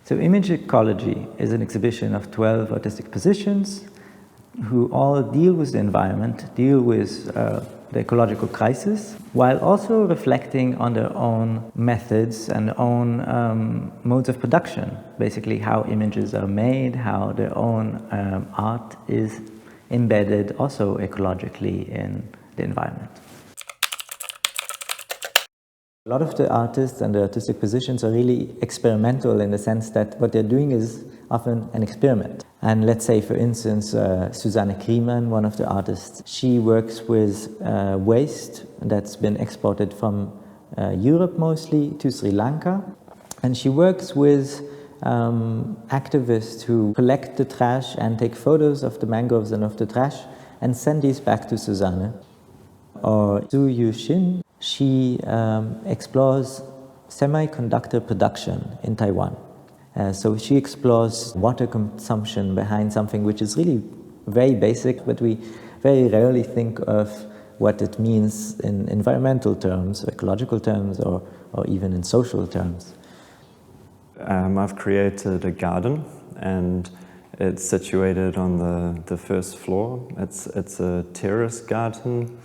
So Image Ecology is an exhibition of 12 artistic positions who all deal with the environment, deal with the ecological crisis, while also reflecting on their own methods and own modes of production. Basically how images are made, how their own art is embedded also ecologically in the environment. A lot of the artists and the artistic positions are really experimental in the sense that what they're doing is often an experiment. And let's say, for instance, Susanne Kriemann, one of the artists, she works with waste that's been exported from Europe mostly to Sri Lanka. And she works with activists who collect the trash and take photos of the mangroves and of the trash and send these back to Susanne. Or Su Yu Shin, she explores semiconductor production in Taiwan. So she explores water consumption behind something which is really very basic, but we very rarely think of what it means in environmental terms, ecological terms, or even in social terms. I've created a garden, and it's situated on the first floor. It's a terrace garden.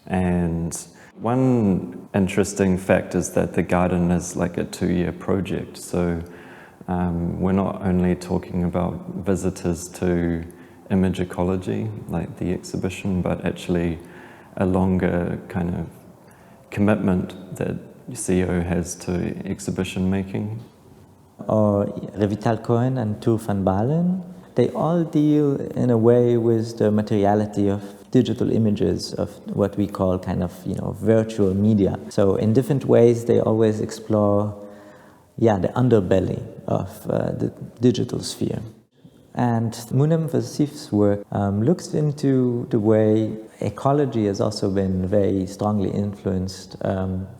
And one interesting fact is that the garden is like a 2-year project. So we're not only talking about visitors to Image Ecology, like the exhibition, but actually a longer kind of commitment that CEO has to exhibition making. Or Revital Cohen and Tur van Balen, they all deal in a way with the materiality of digital images, of what we call kind of, virtual media. So in different ways, they always explore, the underbelly of the digital sphere. And Munem Vassif's work looks into the way ecology has also been very strongly influenced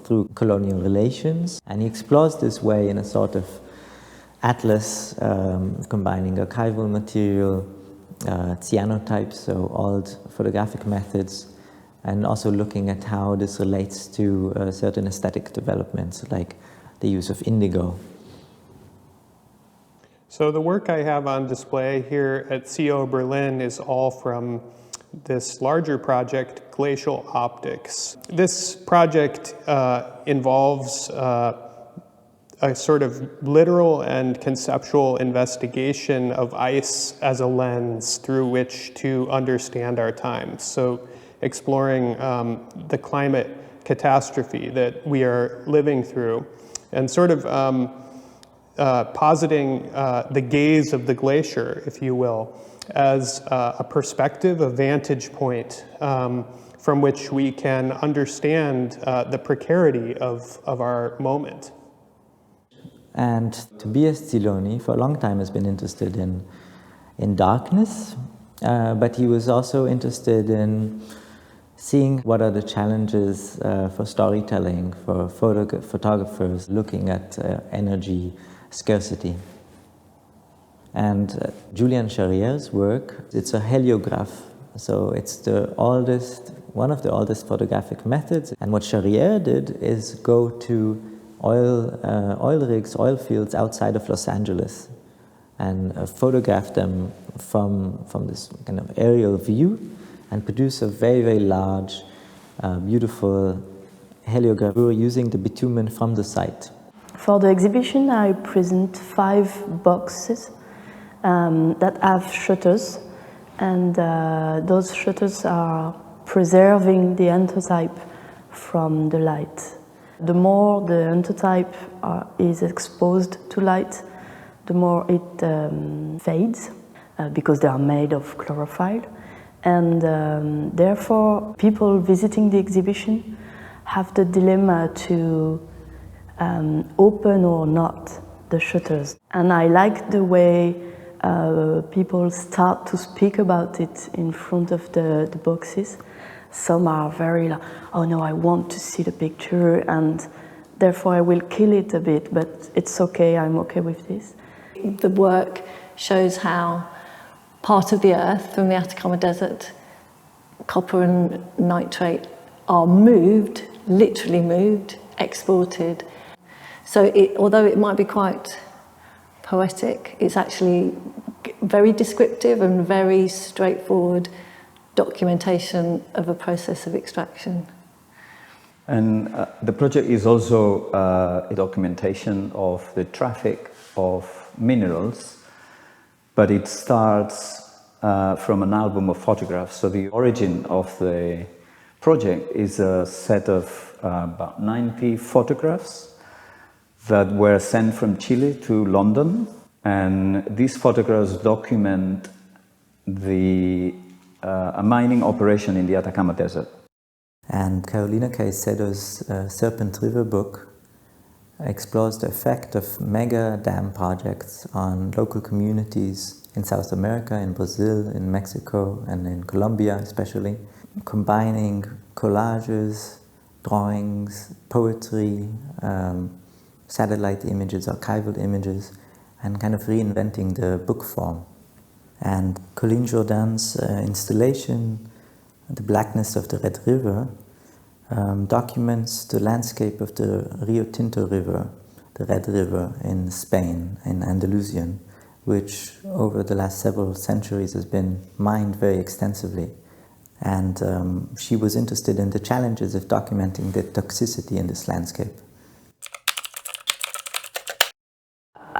through colonial relations. And he explores this way in a sort of atlas combining archival material, cyanotypes, so old photographic methods, and also looking at how this relates to certain aesthetic developments, like the use of indigo. So the work I have on display here at CO Berlin is all from this larger project, Glacial Optics. This project involves a sort of literal and conceptual investigation of ice as a lens through which to understand our times. So exploring the climate catastrophe that we are living through, and sort of positing the gaze of the glacier, if you will, as a perspective, a vantage point from which we can understand the precarity of our moment. And Tobias Ziloni, for a long time, has been interested in darkness, but he was also interested in seeing what are the challenges for storytelling, for photographers looking at energy scarcity. And Julian Charrier's work, it's a heliograph, so it's one of the oldest photographic methods. And what Charrier did is go to oil rigs, oil fields outside of Los Angeles, and photograph them from this kind of aerial view, and produce a very, very large, beautiful heliograph using the bitumen from the site. For the exhibition, I present 5 boxes that have shutters, and those shutters are preserving the endotype from the light. The more the endotype is exposed to light, the more it fades, because they are made of chlorophyll. And therefore, people visiting the exhibition have the dilemma to open or not the shutters. And I like the way people start to speak about it in front of the boxes. Some are very like, oh no, I want to see the picture, and therefore I will kill it a bit, but it's okay, I'm okay with this. The work shows how part of the earth from the Atacama Desert, copper and nitrate are moved, literally moved, exported. So although it might be quite poetic, it's actually very descriptive and very straightforward documentation of a process of extraction. And the project is also a documentation of the traffic of minerals, but it starts from an album of photographs. So the origin of the project is a set of about 90 photographs that were sent from Chile to London. And these photographs document a mining operation in the Atacama Desert. And Carolina Caicedo's Serpent River book explores the effect of mega dam projects on local communities in South America, in Brazil, in Mexico, and in Colombia especially, combining collages, drawings, poetry, satellite images, archival images, and kind of reinventing the book form. And Colleen Jourdain's installation, The Blackness of the Red River, documents the landscape of the Rio Tinto River, the Red River in Spain, in Andalusian, which over the last several centuries has been mined very extensively. And she was interested in the challenges of documenting the toxicity in this landscape.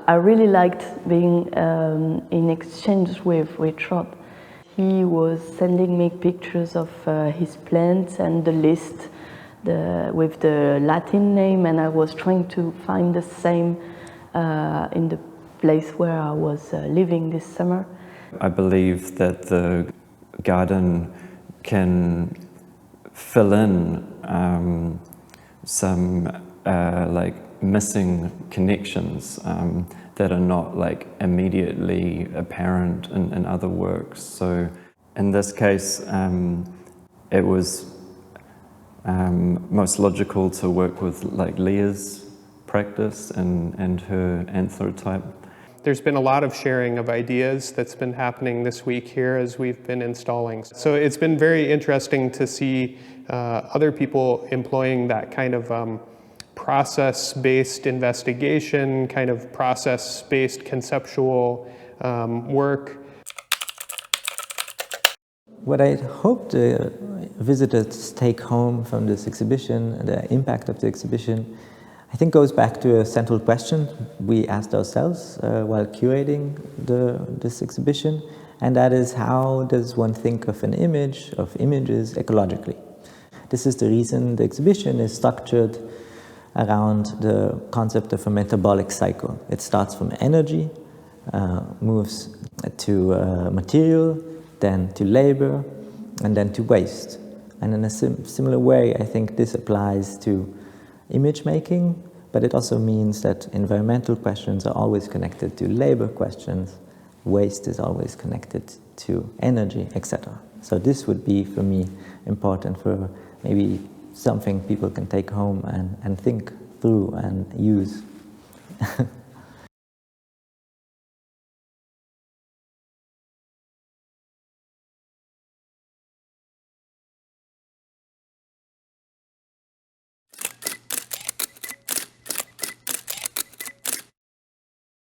I really liked being in exchange with Richard. He was sending me pictures of his plants and the list with the Latin name, and I was trying to find the same in the place where I was living this summer. I believe that the garden can fill in some like missing connections that are not like immediately apparent in other works. So in this case, it was most logical to work with like Leah's practice and her anthrotype. There's been a lot of sharing of ideas that's been happening this week here as we've been installing. So it's been very interesting to see other people employing that kind of process-based investigation, kind of process-based conceptual work. What I hope the visitors take home from this exhibition, the impact of the exhibition, I think goes back to a central question we asked ourselves while curating this exhibition, and that is, how does one think of an image, of images, ecologically? This is the reason the exhibition is structured around the concept of a metabolic cycle. It starts from energy, moves to material, then to labor, and then to waste. And in a similar way, I think this applies to image making, but it also means that environmental questions are always connected to labor questions, waste is always connected to energy, etc. So this would be, for me, important for maybe something people can take home and think through and use.